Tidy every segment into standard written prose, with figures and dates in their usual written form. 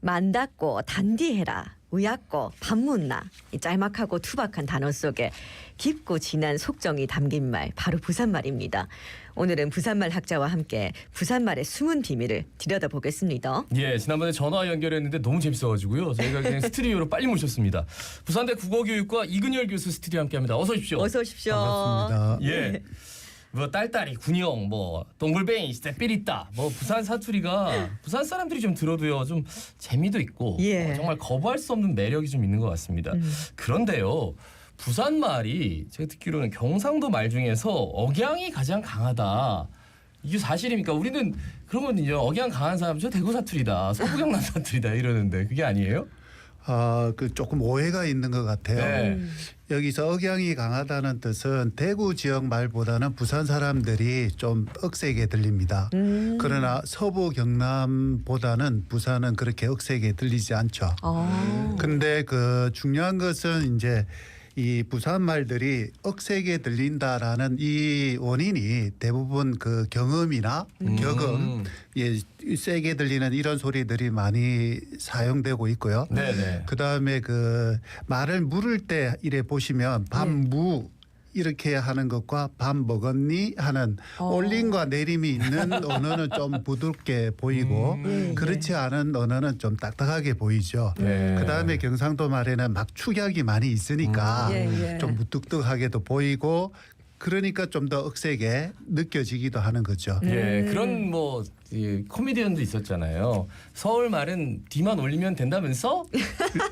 만닫고 단디해라. 의약고 반문나. 이 짤막하고 투박한 단어 속에 깊고 진한 속정이 담긴 말 바로 부산말입니다. 오늘은 부산말 학자와 함께 부산말의 숨은 비밀을 들여다보겠습니다. 예, 지난번에 전화 연결했는데 너무 재밌어가지고요. 저희가 그냥 스튜디오로 빨리 모셨습니다. 부산대 국어교육과 이근열 교수 스튜디오 함께합니다. 어서 오십시오. 어서 오십시오. 반갑습니다. 예. 뭐 딸딸이, 군용, 뭐 동글뱅이, 스테피리따, 뭐 부산 사투리가 부산 사람들이 좀 들어도요 좀 재미도 있고 예. 정말 거부할 수 없는 매력이 좀 있는 것 같습니다. 그런데요. 부산 말이 제가 듣기로는 경상도 말 중에서 억양이 가장 강하다. 이게 사실입니까? 우리는 그런 거든요. 억양 강한 사람 저 대구 사투리다, 서부경남 사투리다 이러는데 그게 아니에요? 그 조금 오해가 있는 것 같아요. 네. 여기서 억양이 강하다는 뜻은 대구 지역 말보다는 부산 사람들이 좀 억세게 들립니다. 그러나 서부 경남보다는 부산은 그렇게 억세게 들리지 않죠. 근데 그 중요한 것은 이제 이 부산 말들이 억세게 들린다라는 이 원인이 대부분 그 경음이나 격음, 예, 세게 들리는 이런 소리들이 많이 사용되고 있고요. 네네. 그 다음에 그 말을 물을 때 이래 보시면 밥무 이렇게 하는 것과 밥 먹었니 하는 올림과 내림이 있는 언어는 좀 부드럽게 보이고 그렇지 않은 언어는 좀 딱딱하게 보이죠. 네. 그다음에 경상도 말에는 막 축약이 많이 있으니까 예, 예. 좀 무뚝뚝하게도 보이고 그러니까 좀 더 억세게 느껴지기도 하는 거죠. 예, 그런 뭐 코미디언도 있었잖아요. 서울 말은 뒤만 올리면 된다면서?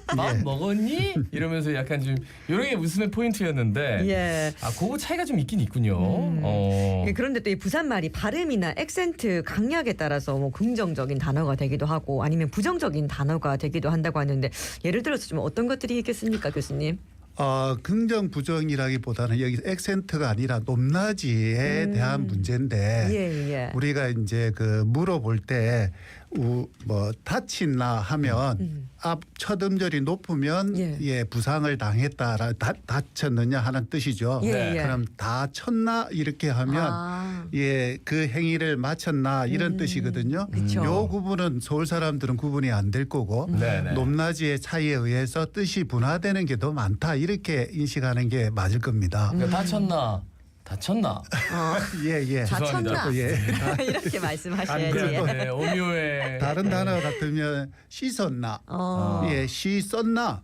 밥 먹었니? 이러면서 약간 좀 이런 게 웃음의 포인트였는데 예. 아, 그거 차이가 좀 있긴 있군요. 예, 그런데 또 이 부산말이 발음이나 액센트 강약에 따라서 뭐 긍정적인 단어가 되기도 하고 아니면 부정적인 단어가 되기도 한다고 하는데 예를 들어서 좀 어떤 것들이 있겠습니까, 교수님? 긍정 부정이라기보다는 여기 액센트가 아니라 높낮이에 대한 문제인데 예, 예. 우리가 이제 그 물어볼 때 뭐 다친나 하면 앞 첫 음절이 높으면 예. 부상을 당했다라 다쳤느냐 하는 뜻이죠. 예, 예. 그럼 다쳤나 이렇게 하면 그 행위를 마쳤나 이런 뜻이거든요. 그쵸. 요 구분은 서울 사람들은 구분이 안 될 거고 네네. 높낮이의 차이에 의해서 뜻이 분화되는 게 더 많다 이렇게 인식하는 게 맞을 겁니다. 그러니까 다쳤나? 예. 다쳤나? 예. 이렇게 말씀하셔야지. 네, 오묘해. 다른 단어 같으면 씻었나? 예, 시 썼나?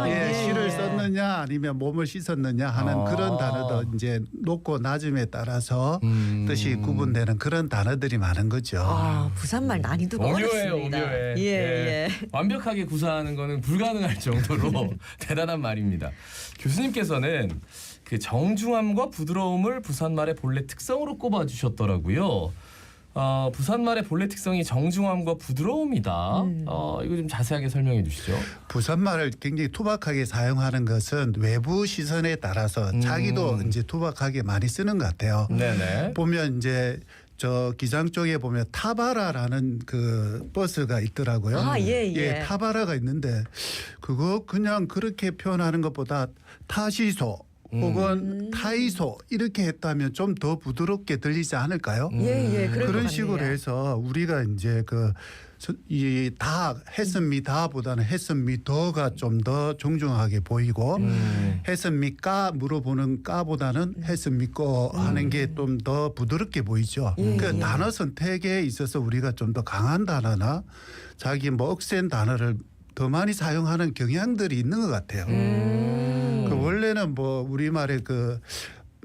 예, 시를 썼느냐 아니면 몸을 씻었느냐 하는 그런 단어도 이제 높고 낮음에 따라서 뜻이 구분되는 그런 단어들이 많은 거죠. 부산말 난이도가 어렵습니다. 오묘해. 예. 완벽하게 구사하는 거는 불가능할 정도로 대단한 말입니다. 교수님께서는 그 정중함과 부드러움을 부산말의 본래 특성으로 꼽아주셨더라고요. 부산말의 본래 특성이 정중함과 부드러움이다. 이거 좀 자세하게 설명해 주시죠. 부산말을 굉장히 투박하게 사용하는 것은 외부 시선에 따라서 자기도 이제 투박하게 많이 쓰는 것 같아요. 네네. 보면 이제 저 기장 쪽에 보면 타바라라는 그 버스가 있더라고요. 예. 타바라가 있는데 그거 그냥 그렇게 표현하는 것보다 타시소 혹은 타이소 이렇게 했다면 좀 더 부드럽게 들리지 않을까요? 예. 그런 식으로 해서 우리가 이제 다 했습니다보다는 했습니다가 좀 더 정중하게 보이고 했습니까 물어보는 까보다는 했습니까 하는 게 좀 더 부드럽게 보이죠. 그 단어 선택에 있어서 우리가 좀 더 강한 단어나 자기 뭐 억센 단어를 더 많이 사용하는 경향들이 있는 것 같아요. 원래는 뭐 우리말에 그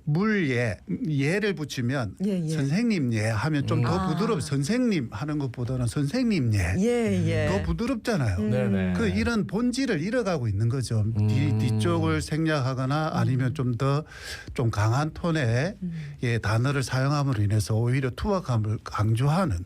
물예 예를 붙이면 선생님 예 하면 좀 더 부드럽 선생님 하는 것보다는 선생님 예. 더 부드럽잖아요. 네네. 그 이런 본질을 잃어가고 있는 거죠. 뒤쪽을 생략하거나 아니면 좀 더 좀 강한 톤의 단어를 사용함으로 인해서 오히려 투박함을 강조하는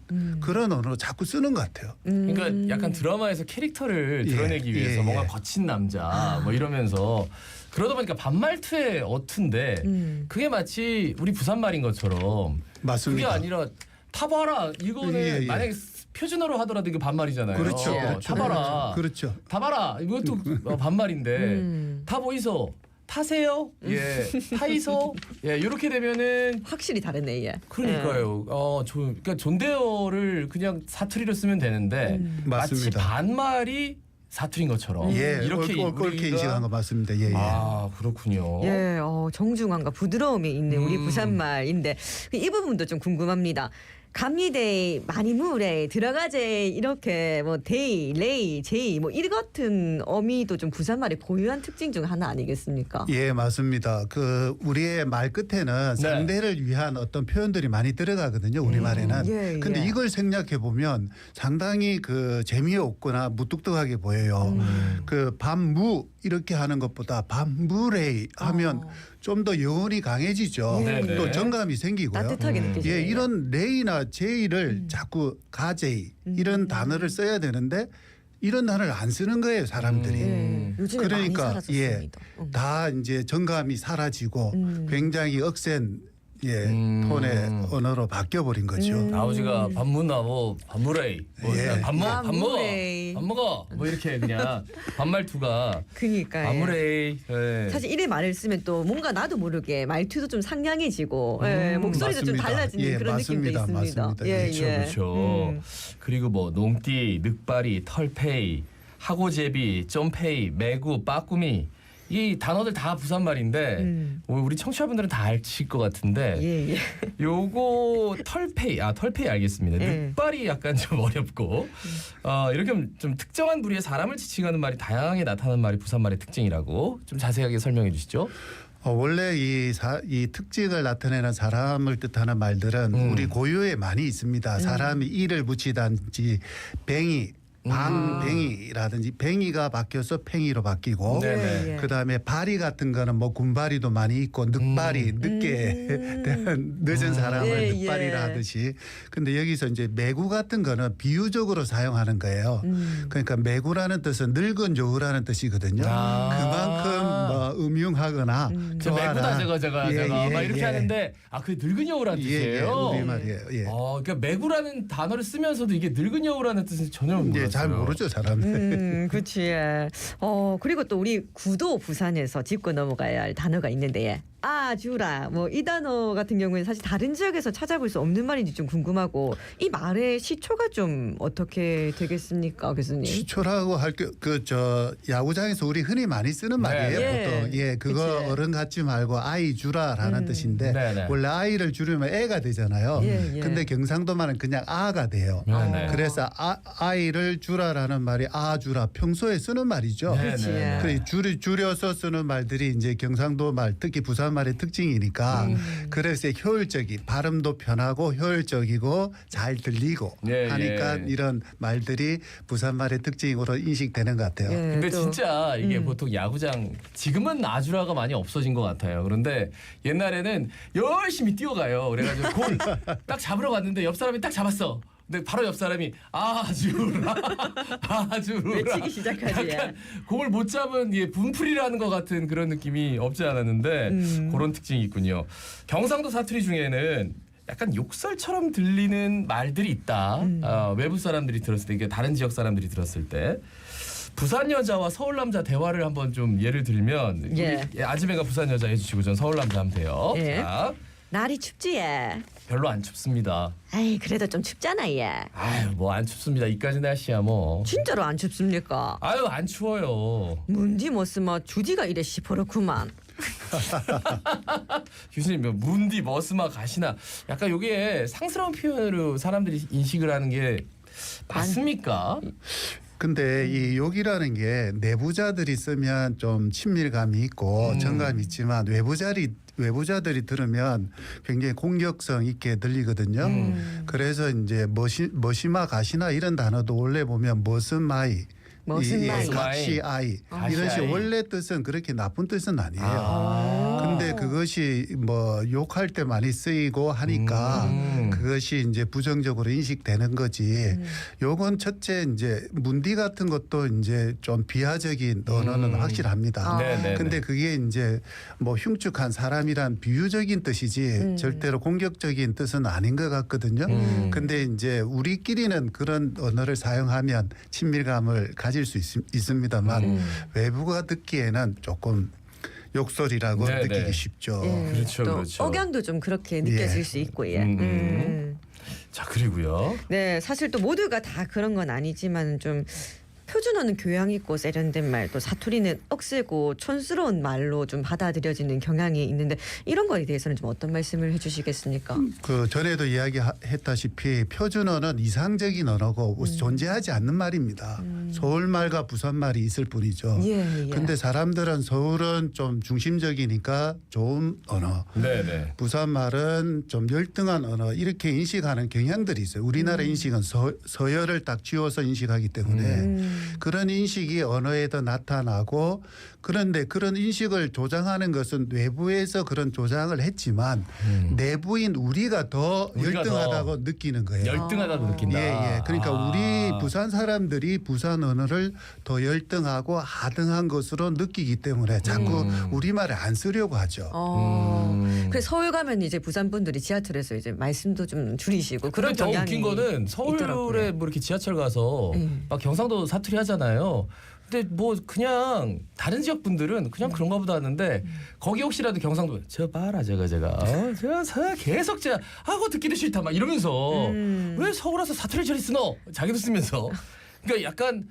그런 언어로 자꾸 쓰는 것 같아요. 그러니까 약간 드라마에서 캐릭터를 드러내기 위해서 뭔가 거친 남자 뭐 이러면서 그러다 보니까 반말투에 어투인데 그게 마치 우리 부산말인 것처럼 맞습니다. 그게 아니라 타봐라 이거는 만약에 표준어로 하더라도 이게 반말이잖아요. 그렇죠. 타봐라. 그렇죠. 타봐라 이것도 반말인데 타 보이소 타세요. 예, 타이소. 예, 이렇게 되면은 확실히 다르네. 예. 그러니까요. 그러니까 존대어를 그냥 사투리로 쓰면 되는데 마치 맞습니다. 반말이 사투리인 것처럼 예, 이렇게 옳게 인식한 거 맞습니다. 예, 예. 아 그렇군요. 예, 정중함과 부드러움이 있는 우리 부산말인데 이 부분도 좀 궁금합니다. 갑니데이, 많이 무래, 들어가제 이렇게 뭐 데이, 레이, 제이 뭐 이 같은 어미도 좀 부산말의 고유한 특징 중 하나 아니겠습니까? 예, 맞습니다. 그 우리의 말 끝에는 네. 상대를 위한 어떤 표현들이 많이 들어가거든요. 우리말에는. 예, 근데 예. 이걸 생략해 보면 상당히 그 재미없거나 무뚝뚝하게 보여요. 그 밤무 이렇게 하는 것보다 밤무레이 하면 좀 더 여운이 강해지죠. 네네. 또 정감이 생기고요. 따뜻하게 느껴져요. 예, 이런 레이나 제이를 자꾸 가제이 이런 단어를 써야 되는데 이런 단어를 안 쓰는 거예요, 사람들이. 예, 요즘에 그러니까 많이 사라졌습니다. 다 이제 정감이 사라지고 굉장히 억센 톤의 언어로 바뀌어 버린 거죠. 아버지가 밥 묻나 뭐 밥물에 뭐 예. 밥 먹어 밥 먹어 밥물에. 밥 먹어 뭐 이렇게 그냥 반말투가 그러니까 밥물에 예. 사실 이래 말을 쓰면 또 뭔가 나도 모르게 말투도 좀 상냥해지고 예, 목소리도 좀 맞습니다. 달라지는 예, 그런 느낌도 맞습니다. 있습니다. 맞습니다. 예, 그렇죠, 예. 그렇죠. 그리고 뭐 농띠, 늑바리, 털페이, 하고제비, 점페이, 매구, 빠꾸미 이 단어들 다 부산말인데 우리 청취자분들은 다 아실 것 같은데 예, 예. 요거 털페이 알겠습니다. 네. 늑발이 약간 좀 어렵고 이렇게 좀 특정한 부류의 사람을 지칭하는 말이 다양하게 나타나는 말이 부산말의 특징이라고 좀 자세하게 설명해 주시죠. 원래 이 특징을 나타내는 사람을 뜻하는 말들은 우리 고유에 많이 있습니다. 사람이 이를 붙이든지 뱅이 방뱅이라든지 뱅이가 바뀌어서 팽이로 바뀌고 네네. 예. 그다음에 바리 같은 거는 뭐 군바리도 많이 있고 늑바리 늦게 늦은 사람을 예, 늑바리라 예. 하듯이 근데 여기서 이제 매구 같은 거는 비유적으로 사용하는 거예요. 그러니까 매구라는 뜻은 늙은 여우라는 뜻이거든요. 그만큼 뭐 음흉하거나 저 매구다 저거 예, 막 예, 이렇게 예. 하는데 그 늙은 여우라는 예, 예, 뜻이에요. 우리말이에요. 예. 그러니까 매구라는 단어를 쓰면서도 이게 늙은 여우라는 뜻은 전혀 몰랐어요. 예, 잘 모르죠 사람들. 그렇지. 예. 그리고 또 우리 구도 부산에서 짚고 넘어가야 할 단어가 있는데 예. 아주라 뭐 이 단어 같은 경우에는 사실 다른 지역에서 찾아볼 수 없는 말인지 좀 궁금하고 이 말의 시초가 좀 어떻게 되겠습니까, 교수님? 시초라고 할 그 저 야구장에서 우리 흔히 많이 쓰는 말이에요. 예. 보통 그거 그치. 어른 같지 말고 아이 주라라는 뜻인데 네네. 원래 아이를 줄이면 애가 되잖아요. 예, 예. 근데 경상도말은 그냥 아가 돼요. 네네. 그래서 아이를 주라라는 말이 아주라 평소에 쓰는 말이죠. 그치. 네네. 그래 줄여서 쓰는 말들이 이제 경상도 말 특히 부산 말의 특징이니까 그래서 효율적이 발음도 편하고 효율적이고 잘 들리고 예, 하니까 예. 이런 말들이 부산 말의 특징으로 인식되는 것 같아요. 예, 근데 또 진짜 이게 보통 야구장 지금은 아주라가 많이 없어진 것 같아요. 그런데 옛날에는 열심히 뛰어가요. 그래가지고 공 딱 잡으러 갔는데 옆 사람이 딱 잡았어. 근데 바로 옆 사람이 아주라 외치기 시작하지. 약간 공을 못 잡은 분풀이라는 것 같은 그런 느낌이 없지 않았는데 그런 특징이 있군요. 경상도 사투리 중에는 약간 욕설처럼 들리는 말들이 있다. 외부 사람들이 들었을 때, 이게 다른 지역 사람들이 들었을 때. 부산 여자와 서울 남자 대화를 한번 좀 예를 들면 예. 우리 아즈메가 부산 여자 해주시고 전 서울 남자 하면 돼요. 예. 자, 날이 춥지 예. 별로 안 춥습니다. 아이 그래도 좀 춥잖아 예. 아유 뭐 안 춥습니다. 이까지 날씨야 뭐. 진짜로 안 춥습니까? 아유 안 추워요. 문디 뭐스마 주디가 이래 시퍼렇구만. 교수님 뭐 문디 머스마 가시나 약간 요게 상스러운 표현으로 사람들이 인식을 하는 게 맞습니까? 근데 이 욕이라는 게 내부자들이 쓰면 좀 친밀감이 있고 정감이 있지만 외부자들이 들으면 굉장히 공격성 있게 들리거든요. 그래서 이제 머시마 가시나 이런 단어도 원래 보면 머스마이 머스마이. 가시 아이 이런 식 아이. 원래 뜻은 그렇게 나쁜 뜻은 아니에요. 근데 그것이 뭐 욕할 때 많이 쓰이고 하니까 그것이 이제 부정적으로 인식되는 거지. 요건 첫째 이제 문디 같은 것도 이제 좀 비하적인 언어는 확실합니다. 네네네. 근데 그게 이제 뭐 흉측한 사람이란 비유적인 뜻이지 절대로 공격적인 뜻은 아닌 것 같거든요. 근데 이제 우리끼리는 그런 언어를 사용하면 친밀감을 가질 수 있습니다만 외부가 듣기에는 조금 욕설이라고 네네. 느끼기 쉽죠. 예, 그렇죠, 또 그렇죠. 억양도 좀 그렇게 느껴질 예. 수 있고 예. 자, 그리고요. 네, 사실 또 모두가 다 그런 건 아니지만 좀 표준어는 교양 있고 세련된 말, 또 사투리는 억세고 촌스러운 말로 좀 받아들여지는 경향이 있는데 이런 거에 대해서는 좀 어떤 말씀을 해주시겠습니까? 그 전에도 이야기했다시피 표준어는 이상적인 언어고 존재하지 않는 말입니다. 서울말과 부산말이 있을 뿐이죠. 예, 예. 근데 사람들은 서울은 좀 중심적이니까 좋은 언어, 네네. 부산말은 좀 열등한 언어 이렇게 인식하는 경향들이 있어요. 우리나라 인식은 서열을 딱 쥐어서 인식하기 때문에 그런 인식이 언어에도 나타나고 그런데 그런 인식을 조장하는 것은 외부에서 그런 조장을 했지만 내부인 우리가 더 우리가 열등하다고 느끼는 거예요. 열등하다고 느낀다. 예, 예. 그러니까 우리 부산 사람들이 부산 언어를 더 열등하고 하등한 것으로 느끼기 때문에 자꾸 우리말을 안 쓰려고 하죠. 그래서 서울 가면 이제 부산 분들이 지하철에서 이제 말씀도 좀 줄이시고 그런 근데 더 경향이 웃긴 거는 서울에 있더라고요. 뭐 이렇게 지하철 가서 막 경상도 사투리 하잖아요. 근데 뭐 그냥 다른 지역 분들은 그냥 그런가 보다 하는데 거기 혹시라도 경상도 저 봐라 제가 제가 계속 제가 하고 듣기도 싫다 막 이러면서 왜 서울 와서 사투리를 저리 쓰노 자기도 쓰면서 그러니까 약간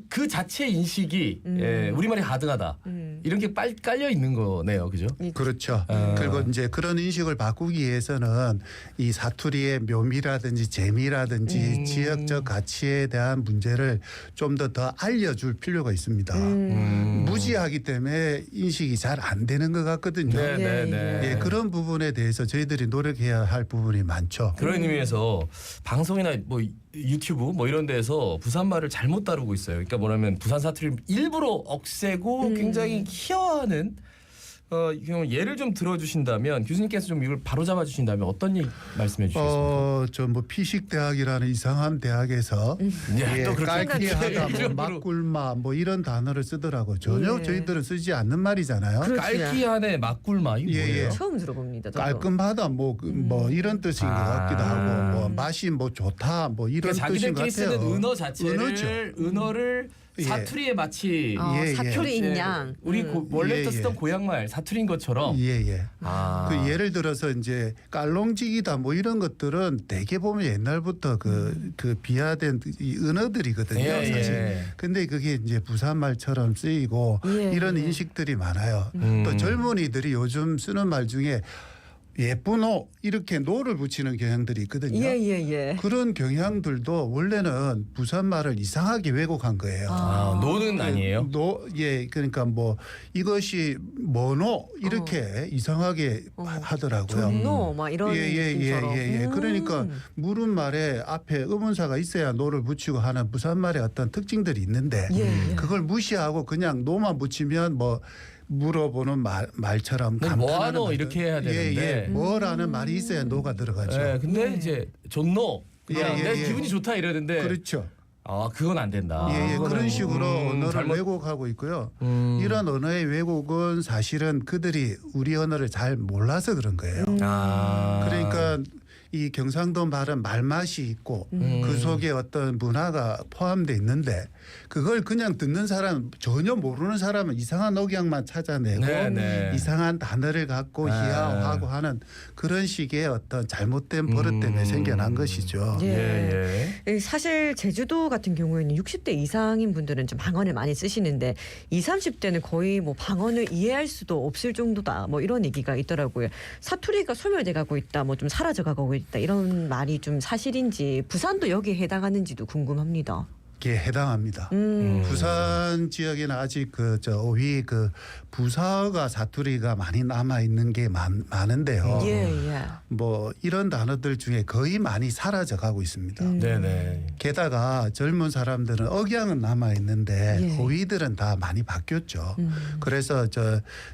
그 자체 인식이 예, 우리말이 하등하다 이런 게 깔려 있는 거네요, 그죠? 그렇죠. 그리고 이제 그런 인식을 바꾸기 위해서는 이 사투리의 묘미라든지 재미라든지 지역적 가치에 대한 문제를 좀 더 알려줄 필요가 있습니다. 무지하기 때문에 인식이 잘 안 되는 것 같거든요. 네네네. 예, 그런 부분에 대해서 저희들이 노력해야 할 부분이 많죠. 그런 의미에서 방송이나 뭐 유튜브 뭐 이런 데서 부산말을 잘못 다루고 있어요. 그러니까 뭐냐면 부산 사투리를 일부러 억세고 굉장히 희화하는 예를 좀 들어주신다면 교수님께서 좀 이걸 바로 잡아주신다면 어떤 얘기 말씀해 주시겠습니까? 저 뭐 피식대학이라는 이상한 대학에서 야, 또 그렇게 깔기하다, 뭐 일부러. 막꿀마 뭐 이런 단어를 쓰더라고. 전혀 예. 저희들은 쓰지 않는 말이잖아요. 그렇죠. 깔기한에 막꿀마 이거 예, 뭐예요? 예. 처음 들어봅니다. 저도. 깔끔하다 뭐 이런 뜻인 것 같기도 하고 뭐 맛이 뭐 좋다 뭐 이런 그러니까 뜻인 것 자기들끼리 같아요. 쓰는 은어 자체를 은어죠. 은어를 예. 사투리에 마치 예, 예. 사투리인 양. 우리 원래부터 예, 예. 쓰던 고향말 사투리인 것처럼 예예. 아. 그 예를 들어서 이제 깔롱지기다 뭐 이런 것들은 대개 보면 옛날부터 그 비하된 이 은어들이거든요. 예, 사실. 예. 근데 그게 이제 부산말처럼 쓰이고 예, 이런 예. 인식들이 많아요. 또 젊은이들이 요즘 쓰는 말 중에 예쁜 옷 이렇게 노를 붙이는 경향들이 있거든요. 예예예. 그런 경향들도 원래는 부산말을 이상하게 왜곡한 거예요. 노는 아니에요? 예, 그러니까 뭐 이것이 뭐노 이렇게 이상하게 하더라고요. 존노 막 이런 느낌처럼. 예. 그러니까 물은 말에 앞에 의문사가 있어야 노를 붙이고 하는 부산말의 어떤 특징들이 있는데 예, 예. 그걸 무시하고 그냥 노만 붙이면 뭐 물어보는 말처럼 네, 뭐하노 말들. 이렇게 해야 되는데. 예. 뭐라는 말이 있어야 노가 들어가죠. 예, 근데 이제 존노 그냥 예, 내 예. 기분이 좋다 이러는데 그렇죠. 그건 안 된다. 예, 그거는 그런 식으로 언어를 잘못- 왜곡하고 있고요. 이런 언어의 왜곡은 사실은 그들이 우리 언어를 잘 몰라서 그런 거예요. 그러니까 이 경상도 말은 말맛이 있고 그 속에 어떤 문화가 포함되어 있는데 그걸 그냥 듣는 사람 전혀 모르는 사람은 이상한 억양만 찾아내고 네. 이상한 단어를 갖고 희화화하고 하는 그런 식의 어떤 잘못된 버릇 때문에 생겨난 것이죠. 예. 사실 제주도 같은 경우에는 60대 이상인 분들은 좀 방언을 많이 쓰시는데 20, 30대는 거의 뭐 방언을 이해할 수도 없을 정도다. 뭐 이런 얘기가 있더라고요. 사투리가 소멸돼 가고 있다. 뭐 좀 사라져 가고 있다. 이런 말이 좀 사실인지 부산도 여기에 해당하는지도 궁금합니다. 게 해당합니다. 부산 지역에는 아직 오히 부사어가 사투리가 많이 남아 있는 게 많은데요. 예. 뭐 이런 단어들 중에 거의 많이 사라져 가고 있습니다. 네네. 게다가 젊은 사람들은 억양은 남아 있는데 예. 호의들은 다 많이 바뀌었죠. 그래서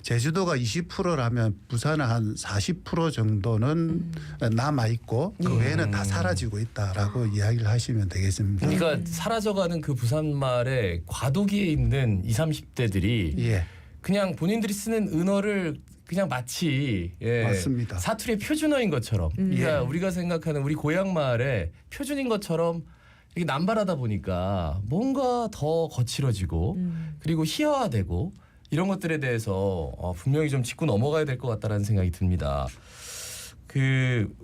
제주도가 20%라면 부산은 한 40% 정도는 남아 있고 그 외에는 다 사라지고 있다라고 이야기를 하시면 되겠습니다. 그러니까 사라져가는 그 부산말에 과도기에 있는 20, 30대들이 예. 그냥 본인들이 쓰는 은어를 그냥 마치 맞습니다. 사투리의 표준어인 것처럼 그러니까 예. 우리가 생각하는 우리 고향말의 표준인 것처럼 이게 남발하다 보니까 뭔가 더 거칠어지고 그리고 희화화되고 이런 것들에 대해서 분명히 좀 짚고 넘어가야 될 것 같다라는 생각이 듭니다.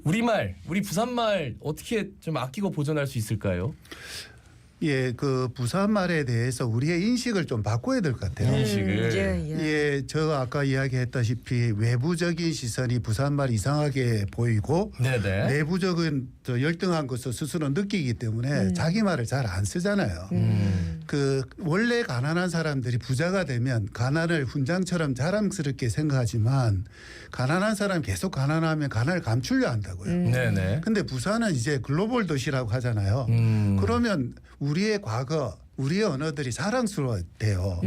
우리 부산말 어떻게 좀 아끼고 보존할 수 있을까요? 예, 그 부산말에 대해서 우리의 인식을 좀 바꿔야 될 것 같아요. 인식을. 예, 저 아까 이야기했다시피 외부적인 시선이 부산말 이상하게 보이고 네네. 내부적인 열등한 것을 스스로 느끼기 때문에 자기 말을 잘 안 쓰잖아요. 그 원래 가난한 사람들이 부자가 되면 가난을 훈장처럼 자랑스럽게 생각하지만 가난한 사람 계속 가난하면 가난을 감추려 한다고요. 네네. 근데 부산은 이제 글로벌 도시라고 하잖아요. 그러면 우리의 과거, 우리의 언어들이 자랑스러워돼요.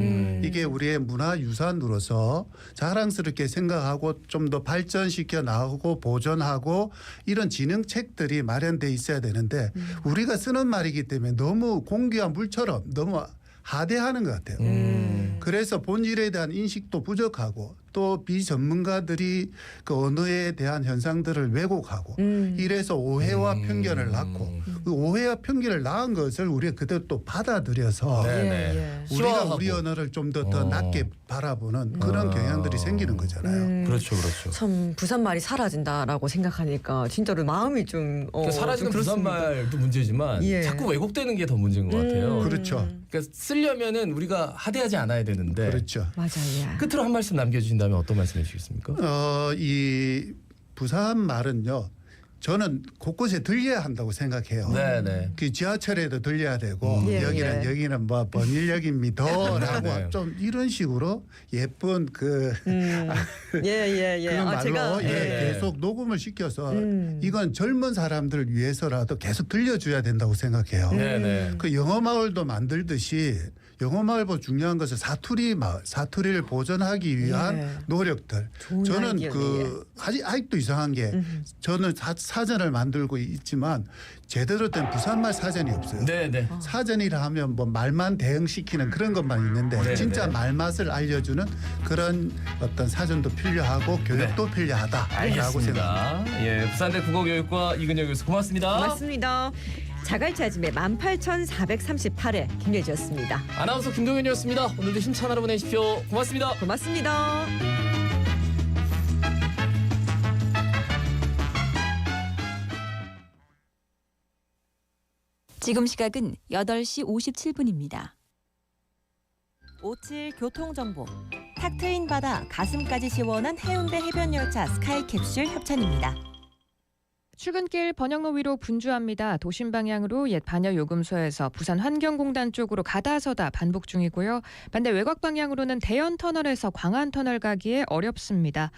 이게 우리의 문화유산으로서 자랑스럽게 생각하고 좀 더 발전시켜 나가고 보존하고 이런 진흥책들이 마련돼 있어야 되는데 우리가 쓰는 말이기 때문에 너무 공귀한 물처럼 너무 하대하는 것 같아요. 그래서 본질에 대한 인식도 부족하고 또 비전문가들이 그 언어에 대한 현상들을 왜곡하고 이래서 오해와 편견을 낳고 그 오해와 편견을 낳은 것을 우리가 그대로 또 받아들여서 네네. 우리가 희화화하고. 우리 언어를 좀 더 낮게 바라보는 그런 경향들이 생기는 거잖아요. 그렇죠, 그렇죠. 참 부산말이 사라진다라고 생각하니까 진짜로 마음이 좀 사라지는 좀 그렇습니다. 부산말도 문제지만 예. 자꾸 왜곡되는 게 더 문제인 것 같아요. 그렇죠. 그러니까 쓰려면은 우리가 하대하지 않아야 되는데 그렇죠. 맞아요. 끝으로 한 말씀 남겨주신다면 어떤 말씀해 주시겠습니까? 이 부산 말은요. 저는 곳곳에 들려야 한다고 생각해요. 네네. 그 지하철에도 들려야 되고 예, 여기는 예. 여기는 뭐 번일역입니다라고 네. 좀 이런 식으로 예쁜 그 예예예. 그런 말로 제가 네. 계속 녹음을 시켜서 이건 젊은 사람들을 위해서라도 계속 들려줘야 된다고 생각해요. 네네. 그 영어 마을도 만들듯이 영어 마을보다 중요한 것은 사투리 마을, 사투리를 보존하기 위한 예. 노력들. 좋은 저는 아이디어네. 그 아직도 이상한 게 저는 사전을 만들고 있지만 제대로 된 부산말 사전이 없어요. 네네. 사전이라 하면 뭐 말만 대응시키는 그런 것만 있는데 네, 진짜 네. 말맛을 알려주는 그런 어떤 사전도 필요하고 교육도 필요하다라고 생각합니다. 알겠습니다. 예, 부산대 국어교육과 이근영 교수 고맙습니다. 고맙습니다. 자갈차짐의 18,438회 김예지였습니다. 아나운서 김동현이었습니다. 오늘도 힘찬 하루 보내십시오. 고맙습니다. 고맙습니다. 지금 시각은 8시 57분입니다. 57 교통정보. 탁 트인 바다 가슴까지 시원한 해운대 해변열차 스카이캡슐 협찬입니다. 출근길 번영로 위로 분주합니다. 도심 방향으로 옛 반여 요금소에서 부산 환경공단 쪽으로 가다서다 반복 중이고요. 반대 외곽 방향으로는 대연 터널에서 광안 터널 가기에 어렵습니다.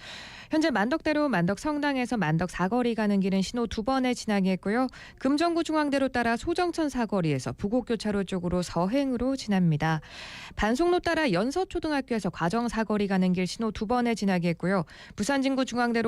현재 만덕대로 만덕 성당에서 만덕 사거리 가는 길은 신호 2번에 지나겠고요. 금정구 중앙대로 따라 소정천 사거리에서 부곡교차로 쪽으로 서행으로 지납니다. 반송로 따라 연서초등학교에서 과정 사거리 가는 길 신호 2번에 지나겠고요. 부산 진구 중앙대로